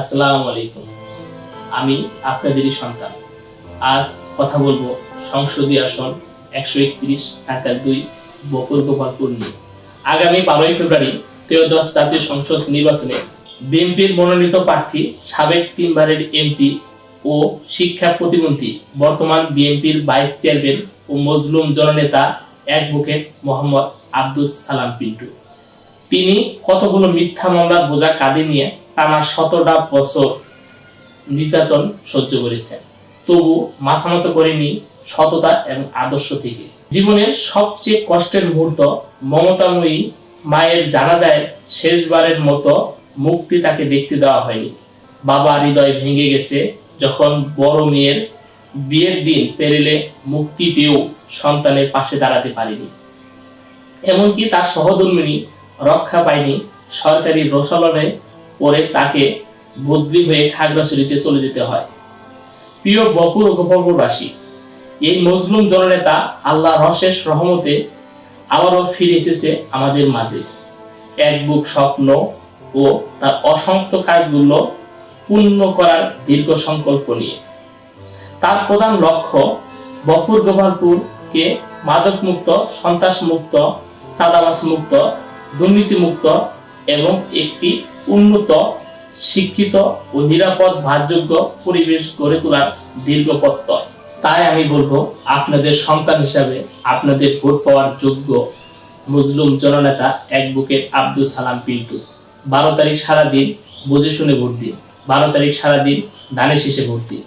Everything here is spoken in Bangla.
আসসালামু আলাইকুম। আমি আপনাদেরই সন্তান। আজ কথা বলবো সংসদীয় আসন 131 ঢাকা 2 বকুল গোপালপুর নিয়ে। আগামী 12ই ফেব্রুয়ারি ত্রয়োদশ জাতীয় সংসদ নির্বাচনে বিএনপির মনোনীত প্রার্থী সাবেক 3 বারের এমপি ও শিক্ষা প্রতিমন্ত্রী, বর্তমান বিএনপির ভাইস চেয়ারম্যান ও মজলুম জননেতা অ্যাডভোকেট মোহাম্মদ আব্দুস সালাম পিন্টু। তিনি কতগুলো মিথ্যা মামলার বোঝা কাঁধে নিয়ে টানা 17টা বছর নির্যাতন সহ্য করেছেন, তবু মাথা নত করেনি সততা এবং আদর্শ থেকে। জীবনের সবচেয়ে কষ্টের মুহূর্ত মমতাময়ী মায়ের জানাজায় শেষবারের মতো মুক্তি তাকে দেখতে দেওয়া হয়নি। বাবা হৃদয় ভেঙে গেছে যখন বড় মেয়ের বিয়ের দিন পেরেলে মুক্তি পেয়েও সন্তানের পাশে দাঁড়াতে পারেনি। এমনকি তার সহধর্মিণী রক্ষা পায়নি সরকারি রোষালনে পরে তাকে বদলি হয়ে খাগড়াছড়িতে চলে যেতে হয়। প্রিয় বকুল ও গোপালপুরবাসী, এই মজলুম জননেতা আল্লাহর অশেষ রহমতে আবারও ফিরে এসেছে আমাদের মাঝে, এক বুক স্বপ্ন ও তার অসমাপ্ত কাজগুলো পূর্ণ করার দীর্ঘ সংকল্প নিয়ে। তার প্রধান লক্ষ্য বকুল গোপালপুরকে মাদক মুক্ত, সন্ত্রাস মুক্ত, চাঁদাবাজ মুক্ত, দুর্নীতি মুক্ত এবং একটি উন্নত, শিক্ষিত ও নিরাপদ বাসযোগ্য পরিবেশ গড়ে তোলার দীর্ঘ প্রত্যয়। তাই আমি বলবো, আপনাদের সন্তান হিসাবে আপনাদের ভোট পাওয়ার যোগ্য মজলুম জননেতা অ্যাডভোকেট আব্দুস সালাম পিন্টু। 12 তারিখ সারাদিন বুঝে শুনে ভোট দিন। 12 তারিখ সারাদিন ধানের শীষে ভোট দিন।